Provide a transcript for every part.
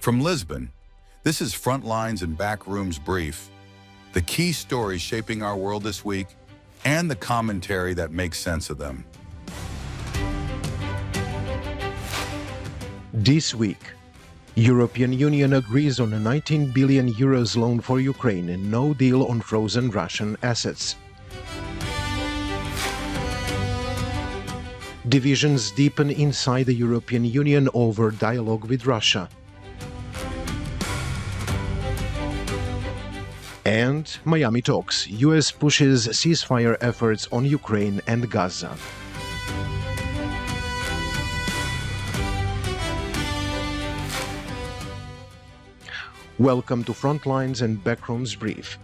From Lisbon, this is Frontlines and Backrooms Brief, the key stories shaping our world this week and the commentary that makes sense of them. This week, European Union agrees on a 19 billion euros loan for Ukraine and no deal on frozen Russian assets. Divisions deepen inside the European Union over dialogue with Russia. And Miami talks. US pushes ceasefire efforts on Ukraine and Gaza. Welcome to Frontlines and Backrooms Brief.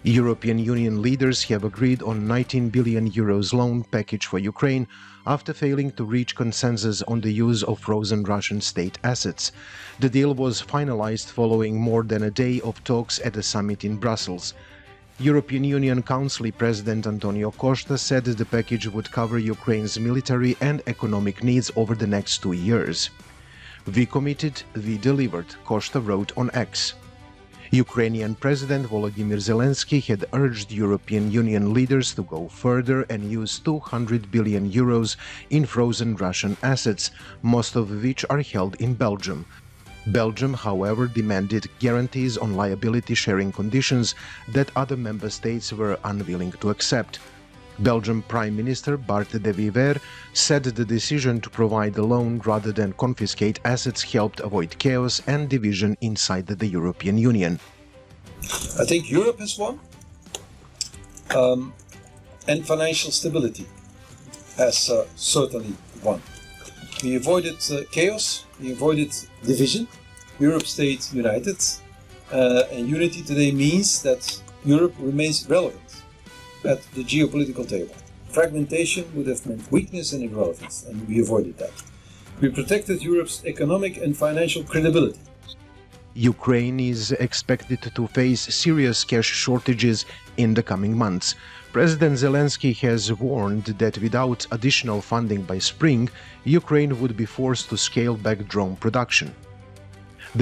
European Union leaders have agreed on 19 billion euros loan package for Ukraine after failing to reach consensus on the use of frozen Russian state assets. The deal was finalized following more than a day of talks at a summit in Brussels. European Union Council President Antonio Costa said the package would cover Ukraine's military and economic needs over the next 2 years. "We committed, we delivered," Costa wrote on X. Ukrainian President Volodymyr Zelensky had urged European Union leaders to go further and use 200 billion euros in frozen Russian assets, most of which are held in Belgium. Belgium, however, demanded guarantees on liability-sharing conditions that other member states were unwilling to accept. Belgian Prime Minister Bart de Wever said the decision to provide a loan rather than confiscate assets helped avoid chaos and division inside the European Union. I think Europe has won, and financial stability has certainly won. We avoided chaos, we avoided division. Europe stayed united, and unity today means that Europe remains relevant at the geopolitical table. Fragmentation would have meant weakness and irrelevance, and we avoided that. We protected Europe's economic and financial credibility. Ukraine is expected to face serious cash shortages in the coming months. President Zelensky has warned that without additional funding by spring, Ukraine would be forced to scale back drone production.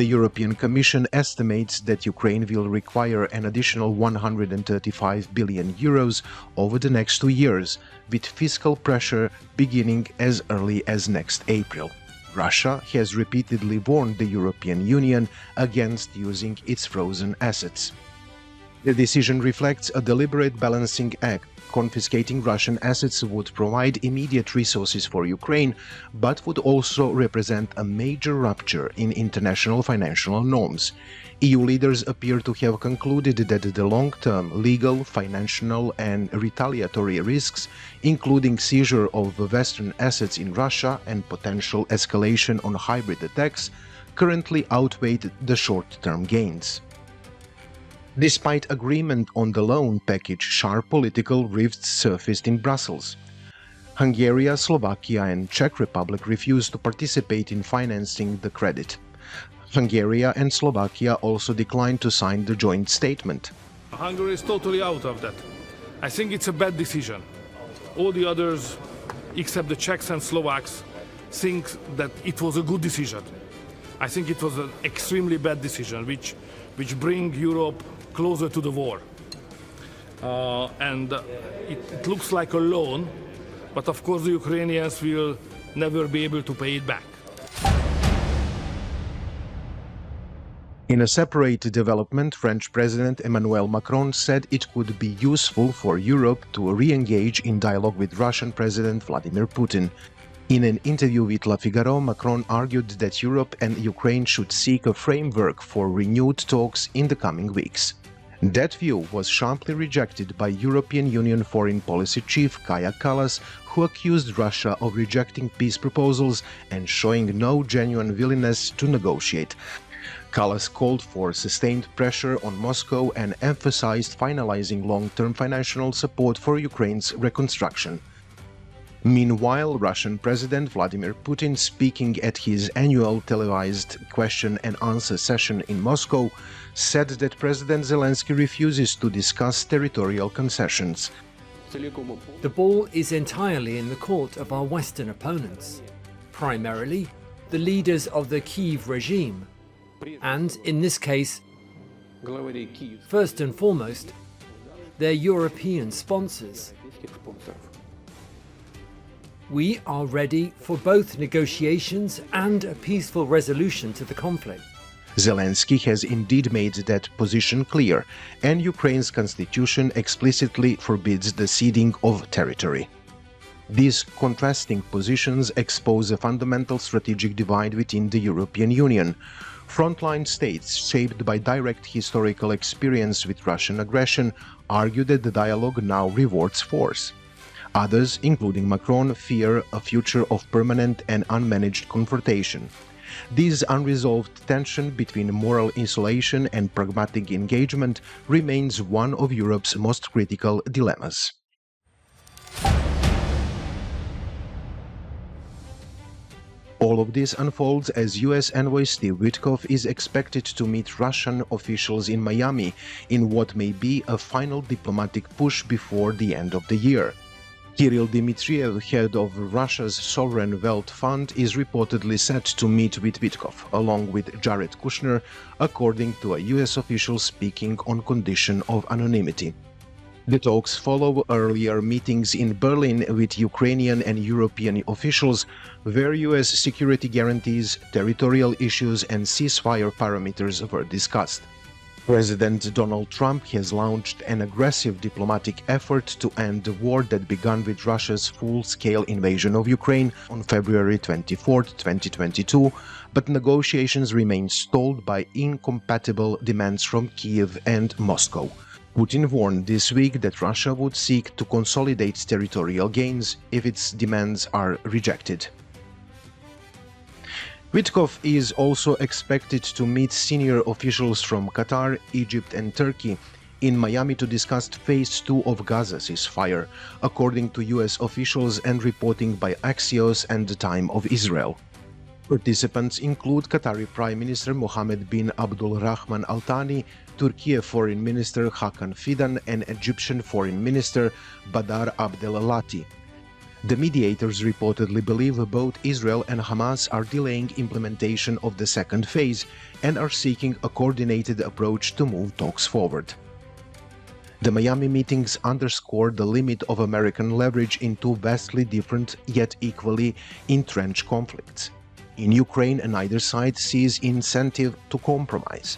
The European Commission estimates that Ukraine will require an additional 135 billion euros over the next 2 years, with fiscal pressure beginning as early as next April. Russia has repeatedly warned the European Union against using its frozen assets. The decision reflects a deliberate balancing act. Confiscating Russian assets would provide immediate resources for Ukraine, but would also represent a major rupture in international financial norms. EU leaders appear to have concluded that the long-term legal, financial and retaliatory risks, including seizure of Western assets in Russia and potential escalation on hybrid attacks, currently outweighed the short-term gains. Despite agreement on the loan package, sharp political rifts surfaced in Brussels. Hungary, Slovakia and Czech Republic refused to participate in financing the credit. Hungary and Slovakia also declined to sign the joint statement. Hungary is totally out of that. I think it's a bad decision. All the others, except the Czechs and Slovaks, think that it was a good decision. I think it was an extremely bad decision, which brings Europe closer to the war. It looks like a loan, but of course the Ukrainians will never be able to pay it back. In a separate development, French President Emmanuel Macron said it could be useful for Europe to re-engage in dialogue with Russian President Vladimir Putin. In an interview with Le Figaro, Macron argued that Europe and Ukraine should seek a framework for renewed talks in the coming weeks. That view was sharply rejected by European Union Foreign Policy Chief Kaja Kallas, who accused Russia of rejecting peace proposals and showing no genuine willingness to negotiate. Kallas called for sustained pressure on Moscow and emphasized finalizing long-term financial support for Ukraine's reconstruction. Meanwhile, Russian President Vladimir Putin, speaking at his annual televised question-and-answer session in Moscow, said that President Zelensky refuses to discuss territorial concessions. The ball is entirely in the court of our Western opponents, primarily the leaders of the Kyiv regime, and, in this case, first and foremost, their European sponsors. We are ready for both negotiations and a peaceful resolution to the conflict. Zelensky has indeed made that position clear, and Ukraine's constitution explicitly forbids the ceding of territory. These contrasting positions expose a fundamental strategic divide within the European Union. Frontline states, shaped by direct historical experience with Russian aggression, argue that the dialogue now rewards force. Others, including Macron, fear a future of permanent and unmanaged confrontation. This unresolved tension between moral isolation and pragmatic engagement remains one of Europe's most critical dilemmas. All of this unfolds as U.S. envoy Steve Witkoff is expected to meet Russian officials in Miami in what may be a final diplomatic push before the end of the year. Kirill Dmitriev, head of Russia's Sovereign Wealth Fund, is reportedly set to meet with Witkoff, along with Jared Kushner, according to a U.S. official speaking on condition of anonymity. The talks follow earlier meetings in Berlin with Ukrainian and European officials, where U.S. security guarantees, territorial issues, and ceasefire parameters were discussed. President Donald Trump has launched an aggressive diplomatic effort to end the war that began with Russia's full-scale invasion of Ukraine on February 24, 2022, but negotiations remain stalled by incompatible demands from Kyiv and Moscow. Putin warned this week that Russia would seek to consolidate territorial gains if its demands are rejected. Witkoff is also expected to meet senior officials from Qatar, Egypt and Turkey in Miami to discuss Phase 2 of Gaza ceasefire, according to U.S. officials and reporting by Axios and the Time of Israel. Participants include Qatari Prime Minister Mohammed bin Abdul Rahman Al Thani, Turkey Foreign Minister Hakan Fidan, and Egyptian Foreign Minister Badr Abdelalati. The mediators reportedly believe both Israel and Hamas are delaying implementation of the second phase and are seeking a coordinated approach to move talks forward. The Miami meetings underscore the limit of American leverage in two vastly different yet equally entrenched conflicts. In Ukraine, neither side sees incentive to compromise.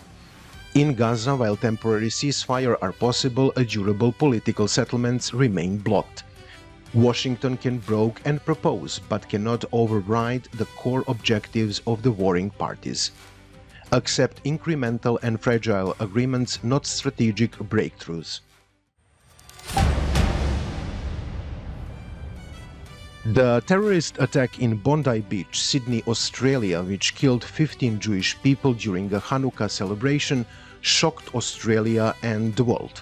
In Gaza, while temporary ceasefire are possible, durable political settlements remain blocked. Washington can broker and propose, but cannot override the core objectives of the warring parties. Accept incremental and fragile agreements, not strategic breakthroughs. The terrorist attack in Bondi Beach, Sydney, Australia, which killed 15 Jewish people during a Hanukkah celebration, shocked Australia and the world.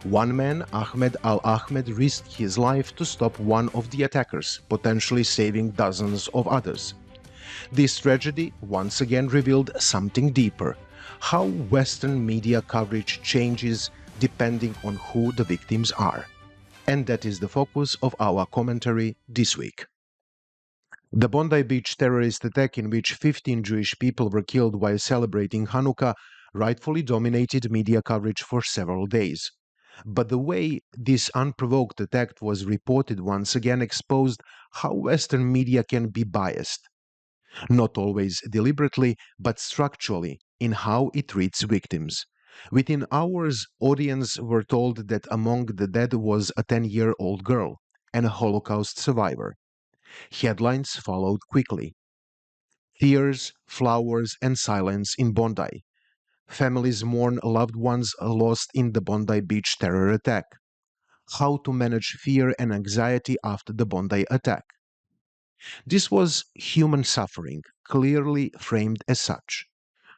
One man, Ahmed Al-Ahmed, risked his life to stop one of the attackers, potentially saving dozens of others. This tragedy once again revealed something deeper: how Western media coverage changes depending on who the victims are. And that is the focus of our commentary this week. The Bondi Beach terrorist attack, in which 15 Jewish people were killed while celebrating Hanukkah, rightfully dominated media coverage for several days. But the way this unprovoked attack was reported once again exposed how Western media can be biased. Not always deliberately, but structurally, in how it treats victims. Within hours, audience were told that among the dead was a 10-year-old girl, and a Holocaust survivor. Headlines followed quickly. Tears, flowers, and silence in Bondi. Families mourn loved ones lost in the Bondi Beach terror attack. How to manage fear and anxiety after the Bondi attack. This was human suffering, clearly framed as such.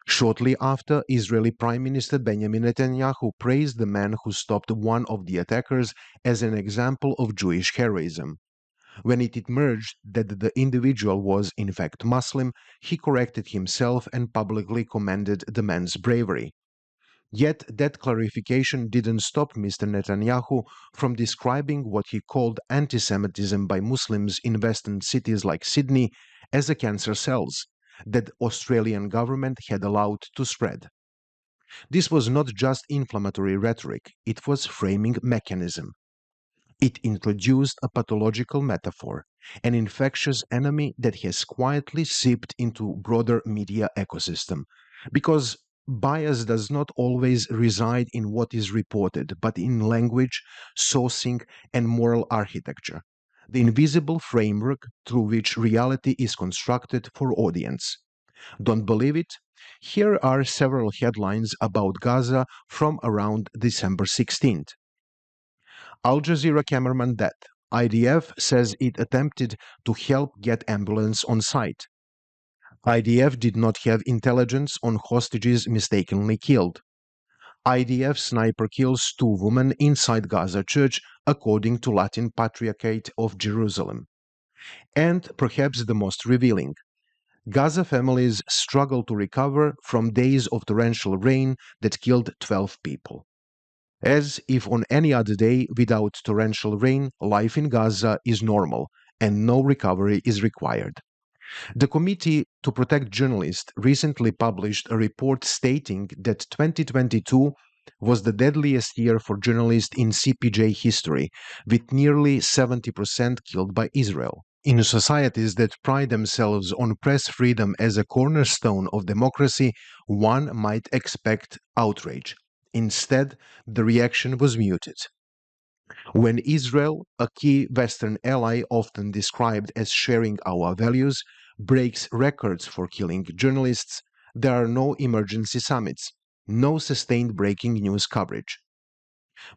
Shortly after, Israeli Prime Minister Benjamin Netanyahu praised the man who stopped one of the attackers as an example of Jewish heroism. When it emerged that the individual was in fact Muslim, he corrected himself and publicly commended the man's bravery. Yet that clarification didn't stop Mr. Netanyahu from describing what he called anti-Semitism by Muslims in Western cities like Sydney as a cancer cells, that Australian government had allowed to spread. This was not just inflammatory rhetoric, it was framing mechanism. It introduced a pathological metaphor, an infectious enemy that has quietly seeped into broader media ecosystem, because bias does not always reside in what is reported, but in language, sourcing, and moral architecture, the invisible framework through which reality is constructed for audience. Don't believe it? Here are several headlines about Gaza from around December 16th. Al Jazeera cameraman dead. IDF says it attempted to help get ambulance on site. IDF did not have intelligence on hostages mistakenly killed. IDF sniper kills 2 women inside Gaza church, according to Latin Patriarchate of Jerusalem. And perhaps the most revealing, Gaza families struggle to recover from days of torrential rain that killed 12 people. As if on any other day without torrential rain, life in Gaza is normal and no recovery is required. The Committee to Protect Journalists recently published a report stating that 2022 was the deadliest year for journalists in CPJ history, with nearly 70% killed by Israel. In societies that pride themselves on press freedom as a cornerstone of democracy, one might expect outrage. Instead, the reaction was muted. When Israel, a key Western ally often described as sharing our values, breaks records for killing journalists, there are no emergency summits, no sustained breaking news coverage.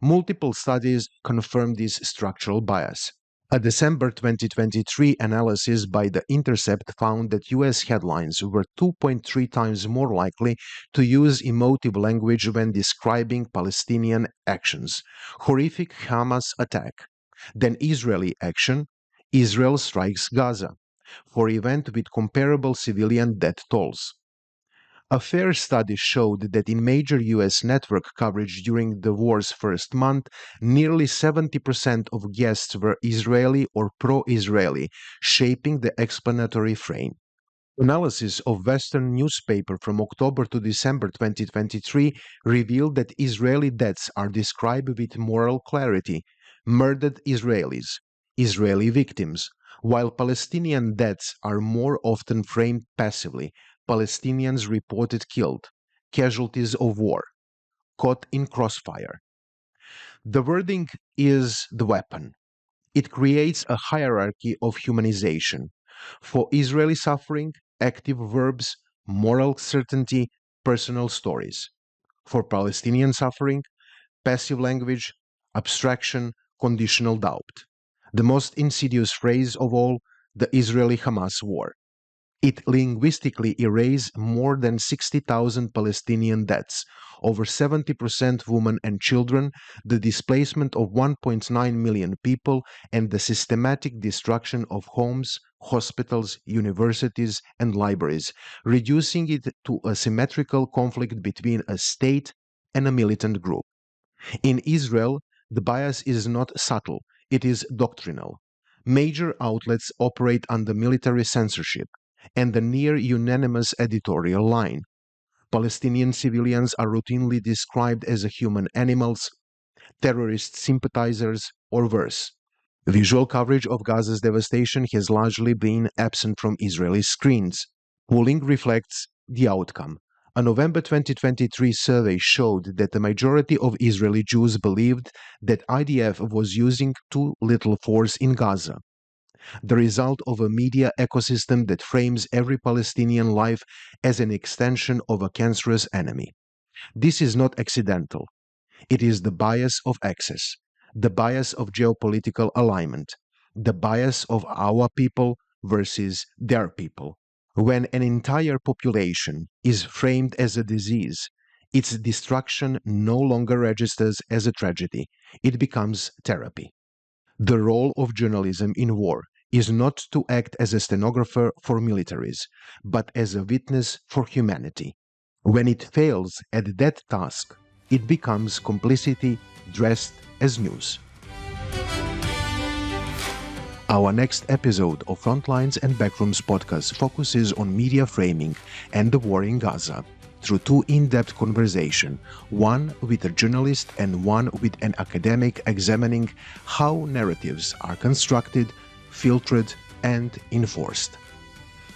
Multiple studies confirm this structural bias. A December 2023 analysis by The Intercept found that US headlines were 2.3 times more likely to use emotive language when describing Palestinian actions, horrific Hamas attack, than Israeli action, Israel strikes Gaza, for event with comparable civilian death tolls. A FAIR study showed that in major U.S. network coverage during the war's first month, nearly 70% of guests were Israeli or pro-Israeli, shaping the explanatory frame. Analysis of Western newspaper from October to December 2023 revealed that Israeli deaths are described with moral clarity: murdered Israelis, Israeli victims, while Palestinian deaths are more often framed passively: Palestinians reported killed, casualties of war, caught in crossfire. The wording is the weapon. It creates a hierarchy of humanization. For Israeli suffering, active verbs, moral certainty, personal stories. For Palestinian suffering, passive language, abstraction, conditional doubt. The most insidious phrase of all, the Israeli-Hamas war. It linguistically erased more than 60,000 Palestinian deaths, over 70% women and children, the displacement of 1.9 million people, and the systematic destruction of homes, hospitals, universities, and libraries, reducing it to a symmetrical conflict between a state and a militant group. In Israel, the bias is not subtle, it is doctrinal. Major outlets operate under military censorship and the near-unanimous editorial line. Palestinian civilians are routinely described as human animals, terrorist sympathizers, or worse. Visual coverage of Gaza's devastation has largely been absent from Israeli screens. Polling reflects the outcome. A November 2023 survey showed that the majority of Israeli Jews believed that IDF was using too little force in Gaza, the result of a media ecosystem that frames every Palestinian life as an extension of a cancerous enemy. This is not accidental. It is the bias of access, the bias of geopolitical alignment, the bias of our people versus their people. When an entire population is framed as a disease, its destruction no longer registers as a tragedy. It becomes therapy. The role of journalism in war is not to act as a stenographer for militaries, but as a witness for humanity. When it fails at that task, it becomes complicity dressed as news. Our next episode of Frontlines and Backrooms podcast focuses on media framing and the war in Gaza through two in-depth conversations, one with a journalist and one with an academic examining how narratives are constructed, filtered, and enforced.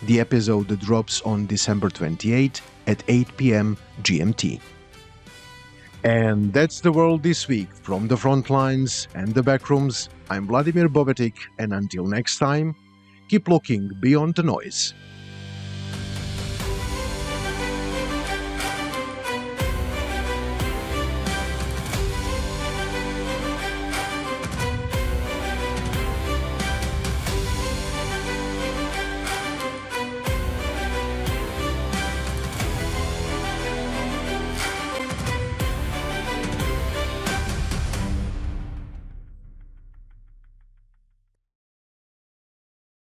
The episode drops on December 28 at 8 p.m. GMT. And that's the world this week. From the Frontlines and the Backrooms, I'm Vladimir Bovetic, and until next time, keep looking beyond the noise.